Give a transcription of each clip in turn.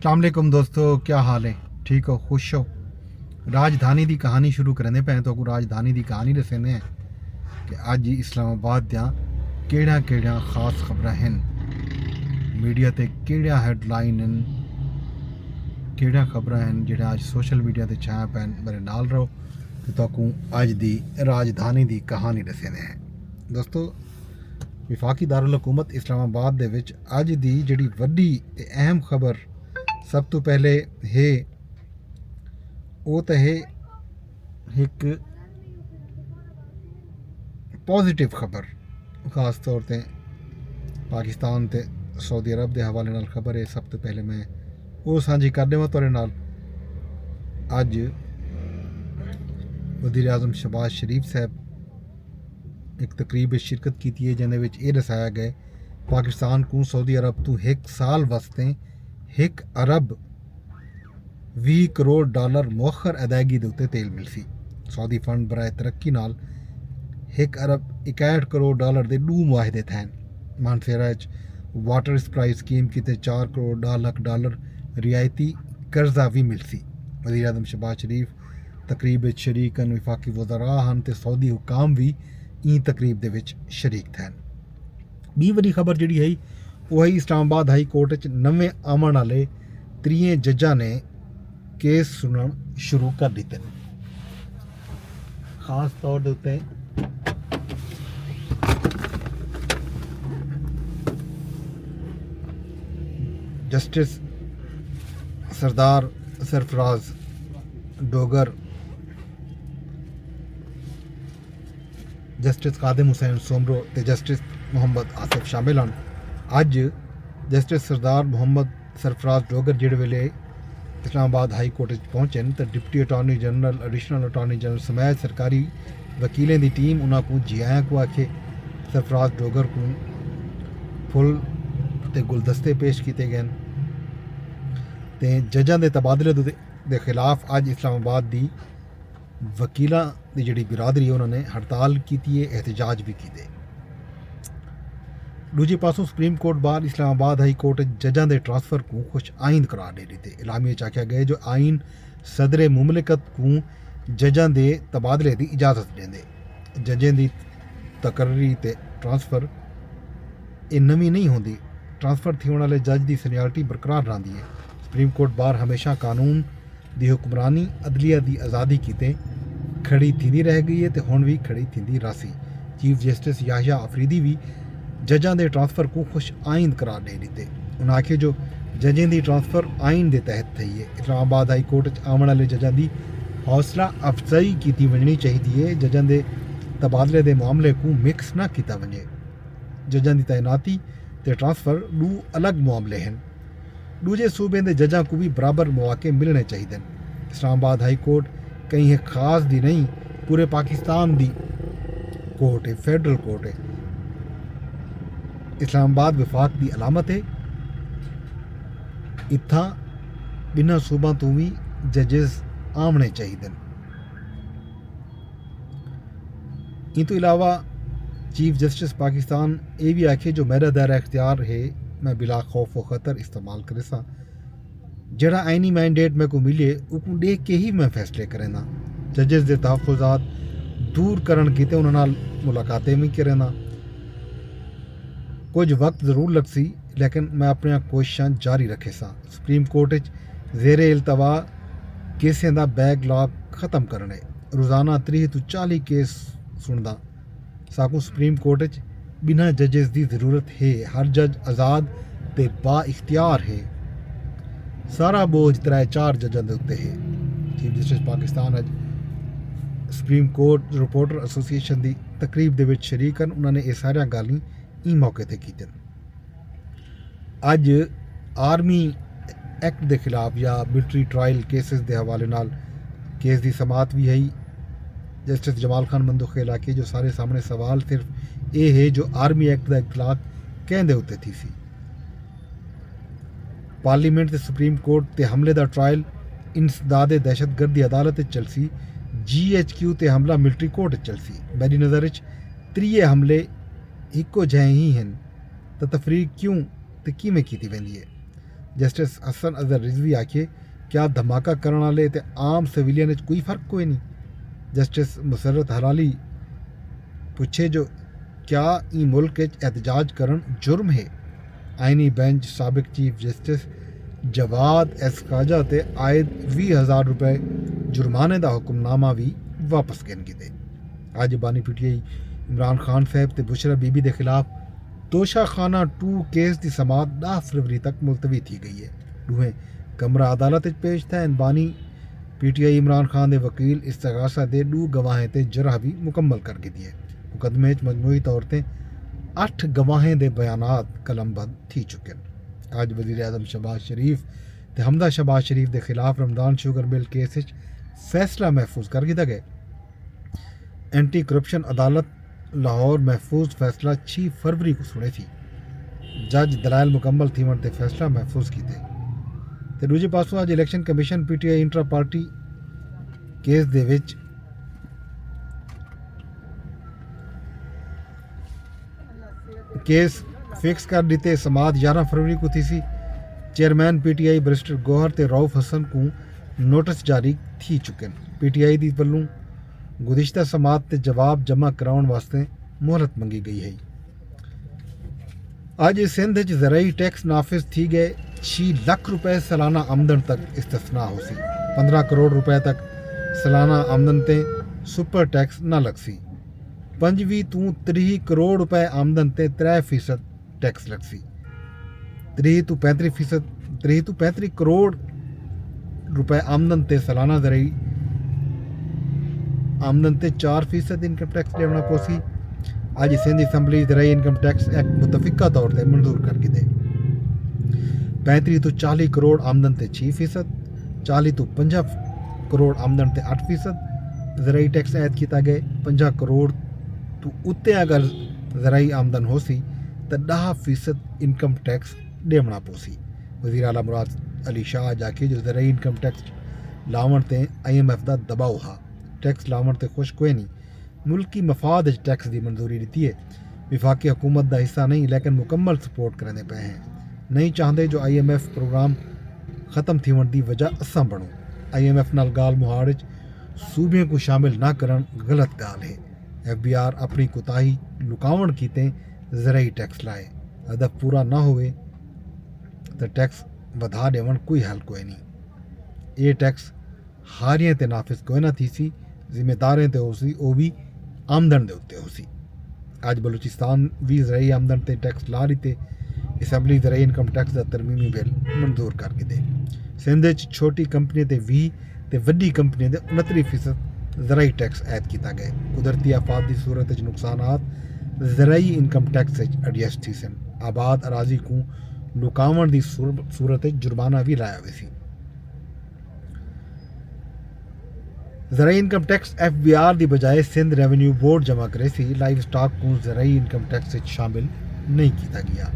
अस्सलामुअलैकुम दोस्तों, क्या हाल है? ठीक हो, खुश हो? राजधानी की कहानी शुरू करने पे तो राजधानी की कहानी दसने कि अज इस्लामाबाद दियां केड़ा खास खबर हैं मीडिया ते केड़ा हैडलाइन हैं केड़ा खबर हैं जो अज सोशल मीडिया ते छाया पैन मेरे नाल रहो तो तकू अज दी राजधानी की कहानी दसने हैं। दोस्तों, विफाकी दारुल हुकूमत इस्लामाबाद दे विच अज दी जिहड़ी वड्डी ते अहम खबर सब तो पहले है वो तो है एक पॉजिटिव खबर। खास तौर पर पाकिस्तान ते सऊदी अरब के हवाले नाल खबर है। सब तो पहले मैं वो सांझी कर देवां तुहाडे नाल। अज वज़ीर आज़म शहबाज शरीफ साहब एक तकरीब शिरकत की है जिन्हें विच ये दसाया गया पाकिस्तान को सऊदी अरब तो 1 साल वास्ते 1 अरब 20 करोड़ डॉलर मुअखर अदायगी के उत्ते तेल मिलसी। सऊदी फंड बराए तरक्की नाल 1 अरब 61 करोड़ डॉलर के 2 मुआहदे थे। मानसेरा वाटर सप्लाई स्कीम की 4 करोड़ डॉलर रियायती कर्जा भी मिलसी। वज़ीर आज़म शहबाज शरीफ तकरीब शरीक हैं, विफाकी वज़रा हैं ते सऊदी हुकाम भी ई तकरीब दे विच शरीक थे। बी वड्डी खबर जी है वो है इस्लामाबाद हाई कोर्ट नवे आवन वाले 3 जजा ने केस सुनन शुरू कर दिते। खास तौर के उत्ते जस्टिस सरदार सरफराज डोगर, जस्टिस कादिम हुसैन सोमरो ते जस्टिस मोहम्मद आसिफ शामिल हैं। अज जस्टिस सरदार मोहम्मद सरफराज डोगर जिहड़े वेले इस्लामाबाद हाई कोर्ट पहुंचे तो deputy attorney general additional attorney general समेत सरकारी वकीलें की टीम उन्होंने को जी आया को आखे। सरफराज डोगर को फुल ते गुलदस्ते पेश किए गए ते जजां के तबादले के खिलाफ अज इस्लामाबाद की वकीलों की जी बिरादरी है उन्होंने हड़ताल की है, एहतजाज भी किए। दूजे पासों supreme court bar Islamabad high court जजां के ट्रांसफर को खुश आइंद करार दे दी। इलामी आख्या गया जो आइन सदर मुमलिकत को जजां के तबादले की इजाजत देंदे। जजें की तकर्री ते ट्रांसफर ये नवी नहीं होंदी। ट्रांसफर थी वाले जज की सीनियरिटी बरकरार रही है। सुप्रीम कोर्ट बार हमेशा कानून की हुक्मरानी अदलिया की आज़ादी किते खड़ी थी रह गई है तो हुण भी खड़ी थी रासी। चीफ जस्टिस याहिया अफरीदी भी जजां के ट्रांसफर को खुश आइंद करार दे दिते। उन्हें आखे जो जजें की ट्रांसफर आइन के तहत थी है। इस्लामाबाद हाई कोर्ट आने वाले जजां की हौसला अफजाई की वजनी चाहिए है। जजां के तबादले के मामले को मिक्स ना किया वजे। जजां की तैनाती ते ट्रांसफर 2 अलग मामले हैं। दूजे सूबे के जजां को भी बराबर मौके मिलने चाहिए। इस्लामाबाद हाई कोर्ट कहीं खास दी नहीं पूरे पाकिस्तान की कोर्ट है, फेडरल कोर्ट है। इस्लामाबाद विफाक की अलामत है। इत्था बिना सूबा तो भी जजेस आमने चाहिए। इन तो इलावा चीफ जस्टिस पाकिस्तान ये भी आखे जो मेरा दायरा इख्तियार है मैं बिला खौफ व ख़तर इस्तेमाल करे सा। जड़ा आइनी मैंडेट मैं को मिले उसको देख के ही मैं फैसले करेना। जजेस के तहफ़ुज़ात दूर करन किते उन्होंने मुलाकातें भी करेना। कुछ वक्त जरूर लगसी लेकिन मैं अपनी कोशिशां जारी रखे सा। सुप्रीम कोर्ट ज़ेरे इल्तवा केसें का बैकलॉग खत्म करने रोज़ाना 30 तो 40 केस सुनदा साकू सुप्रीम कोर्ट बिना जजेस की जरूरत है। हर जज आज़ाद ते बा इख्तियार है। सारा बोझ 3-4 जजां के उत्ते है। चीफ जस्टिस पाकिस्तान अज सुप्रीम कोर्ट रिपोर्टर एसोसीएशन की तकरीब दे विच शरीक हैं। उन्होंने ये सारिया गल्लां ई मौके पर की। अज आर्मी एक्ट के खिलाफ या मिलिट्री ट्रायल केसेस के हवाले नाल केस की समात भी है। जस्टिस जमाल खान मंदोखे इलाके जो सारे सामने सवाल सिर्फ ये है जो आर्मी एक्ट का इतलाक कहते उत्ते थी सी। पार्लीमेंट ते सुप्रीम कोर्ट ते हमले का ट्रायल इंसदाद दहशतगर्दी अदालत चलसी। GHQ ते हमला मिलिट्री कोर्ट चलसी। मेरी नज़र 3 हमले इको जहे ही हैं तो तफरीक क्यों तो किमें की वेंदी है। जस्टिस हसन अजहर रिजवी आखे क्या धमाका करने वाले ते आम सिविलियन कोई फर्क कोई नहीं। जस्टिस मुसरत हलाली पूछे जो क्या ई मुल्क एहतजाज करन जुर्म है। आइनी बेंच सबक चीफ जस्टिस जवाद एस खाजा ते आयद 20,000 रुपए जुर्माने का हुक्मनामा भी वापस गिन कीते। अज बानी PTI इमरान खान साहब ते बुशरा बीबी के खिलाफ तोशा खाना 2 केस की समात 10 फरवरी तक मुलतवी थी गई है। दूहें कमरा अदालत पेश था। बानी PTI इमरान खान के वकील इस्तगासा दे 2 गवाहें ते जरह भी मुकम्मल कर दी है। मुकदमे मजमूई तौर पर 8 गवाहें दे बयानात कलमबंद थी चुके हैं। अज वज़ीर आज़म शहबाज शरीफ ते हमदा शहबाज शरीफ के खिलाफ रमदान शुगर मिल केस फैसला महफूज कर दिया गया। एंटी करप्शन अदालत लाहौर महफूज फैसला 6 फरवरी को सुने थी। जज दलाइल मुकम्मल थी वन ते फैसला महफूज किए। तो दूजे पासों अज election commission PTI intra party case दे विच केस फिक्स कर दिते। समात 11 फरवरी को थी सी। चेयरमैन PTI बैरिस्टर गौहर ते रऊफ हसन को नोटिस जारी थी चुके हैं। PTI दी वल्लों गुज़िश्ता समात ते जवाब जमा कराउण वास्ते मोहलत मंगी गई है। अज सिंध ज़राई टैक्स नाफिज थी गए। 6 लाख रुपए सालाना आमदन तक इस्तिस्ना हो सी। 15 करोड़ रुपए तक सालाना आमदन ते सुपर टैक्स न लग सी। 25 तो 30 करोड़ रुपए आमदन ते 3% टैक्स लग सी। 30 तो 35 करोड़ रुपए आमदन ते सालाना ज़राई आमदन ते 4% इनकम टैक्स देना पोसी। अज सिंध असैम्बली ज़राई इनकम टैक्स एक्ट मुतफिका तौर पर मंजूर कर दे। 35 तो 40 करोड़ आमदन ते 6%, 40 तो 50 करोड़ आमदन ते 8% ज़राई टैक्स ऐद किया गया। 50 करोड़ तो उत्ते अगर ज़राई आमदन हो सी तो 10% इनकम टैक्स देना पोसी। वज़ीर आला मुराद अली शाह जाके जो ज़राई इनकम टैक्स लावण ते IMF का दबाव हा। टैक्स लावण ते खुश कोई नहीं। मुल्की मफाद टैक्स की मंजूरी दी है। विफाकी हुकूमत का हिस्सा नहीं लेकिन मुकम्मल सपोर्ट करने पे हैं। नहीं चाहते जो IMF प्रोग्राम ख़त्म थी वन की वजह असा बनूँ। IMF नाल गाल मुहाड़ सूबे को शामिल ना करन गलत गाल है। FBR अपनी कोताही लुकावण कीते ज़राई टैक्स लाए। हदफ पूरा ना होवे तो टैक्स वधा देवन कोई हल कोई नहीं। ये टैक्स हारियां ते नाफिज कोई ना थी सी। जिम्मेदारें ते हो सी वो भी आमदन दे उत्ते हो सी। अज बलूचिस्तान भी ज़राई आमदन ते टैक्स ला रही। असैम्बली ज़राई इनकम टैक्स का तरमीमी बिल मंजूर कर दे। सिंध छोटी कंपनी ते 20 ते वड्डी कंपनी ते 29% ज़राई टैक्स ऐद किया गया। कुदरती आफात की सूरत नुकसानात ज़राई इनकम टैक्स एडजस्ट थी सन। आबाद अराजी को लुकावण की सूरत जुर्माना भी लाया वे सी। ज़राई इनकम टैक्स FBR की बजाय सिंध रेवेन्यू बोर्ड जमा करे सी। लाइव स्टॉक को ज़राई इनकम टैक्स शामिल नहीं किया गया।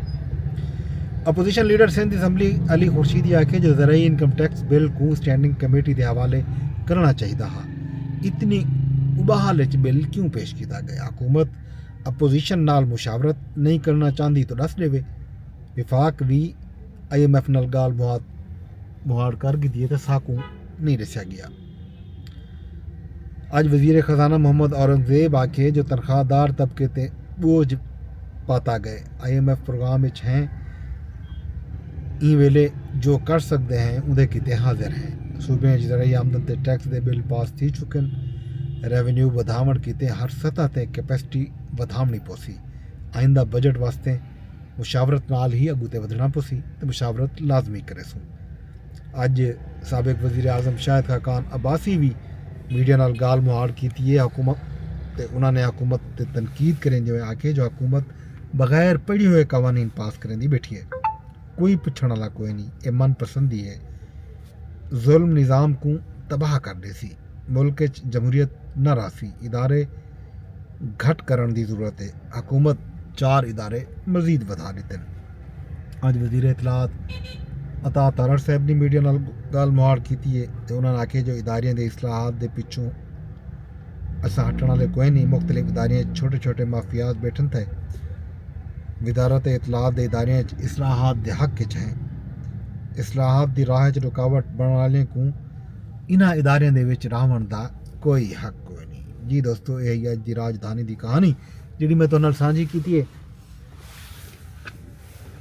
Opposition leader Sindh assembly Ali Khurshidi आखे जो ज़राई इनकम टैक्स बिल को स्टैंडिंग कमेटी के हवाले करना चाहिए हा। इतनी उबाहल बिल क्यों पेश किया गया। हुकूमत अपोजिशन नाल मुशावरत नहीं करना चाहती तो दस देवे। विफाक भी IMF नाल गाल मुहाड़ कर दिए तो साकू नहीं दसिया गया। अज वजीर खजाना मोहम्मद औरंगजेब आखे जो तनख्वाहदार तबके ते बोझ पाता गए। IMF प्रोग्राम हैं ई वेले जो कर सकते हैं उदे किते हाजिर हैं। सूबे ज़राई आमदन ते टैक्स दे बिल पास थी चुके हैं। रेवेन्यू वधावण किते हर सतह ते कैपेसिटी वधावनी पोसी। आइंदा बजट वास्ते मुशावरत नाल ही अगू ते वधना पोसी तो मुशावरत लाजमी करे सूँ। अज साबिक वज़ीर आज़म शाहिद खाकान अब्बासी भी मीडिया नाल गाल मुहाड़ की है हुकूमत ते उन्होंने हुकूमत ते तनकीद करें जो आके जो हुकूमत बगैर पढ़े हुए कवानीन पास करें दी बैठी है। कोई पुछण वाला कोई नहीं। ये मन पसंदी है। जुल्म निज़ाम को तबाह कर दे सी। मुल्क जमहूरियत न रासी। इदारे घट करन दी ज़रूरत है। हुकूमत 4 इदारे मजीद वधा दिते। अज वज़ीर इतलात अता तारड़ साहब ने मीडिया नाल गाल मुहाड़ की है तो उन्होंने आखे जो इदारियां दे इस्लाहात दे पिछों असा हटण वाले कोई नहीं। मुख्तलिफ इदारियां छोटे छोटे माफियाज बैठन थे। वजारत इतलात दे इदारियां इस्लाहात दे हक च हैं। ਇਸਲਾਹਾਤ ਦੀ ਰਾਹ 'ਚ ਰੁਕਾਵਟ ਬਣਨ ਵਾਲਿਆਂ ਨੂੰ ਇਹਨਾਂ ਇਦਾਰਿਆਂ ਦੇ ਵਿੱਚ ਰਹਿਣ ਦਾ ਕੋਈ ਹੱਕ ਕੋਈ ਨਹੀਂ। ਜੀ ਦੋਸਤੋ, ਇਹ ਹੀ ਅੱਜ ਦੀ ਰਾਜਧਾਨੀ ਦੀ ਕਹਾਣੀ ਜਿਹੜੀ ਮੈਂ ਤੁਹਾਡੇ ਨਾਲ ਸਾਂਝੀ ਕੀਤੀ ਹੈ।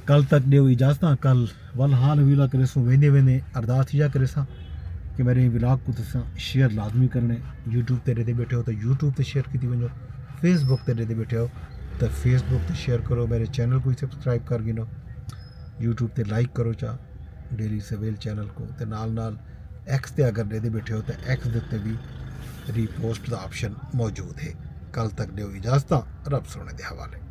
ਕੱਲ तक ॾियो इजाज़त। कल वल हाल वीला करे सो वेंदे अरदास थी जा करे सा कि मेरे व्लॉग को तुसां शेयर लाजमी करने। यूट्यूब ते रहते बैठे हो तो यूट्यूब ते शेयर की वञो, फेसबुक ते रहते बैठे हो तो फेसबुक ते शेयर करो, मेरे चैनल को सबसक्राइब कर गिनो, यूट्यूब ते लाइक करो चा डेली सवेल चैनल को, तो नाल एक्स ते अगर रहते बैठे हो तो एक्स दे उत्ते भी रीपोस्ट का ऑप्शन मौजूद है। कल तक ॾियो इजाज़त, रब सोने के हवाले।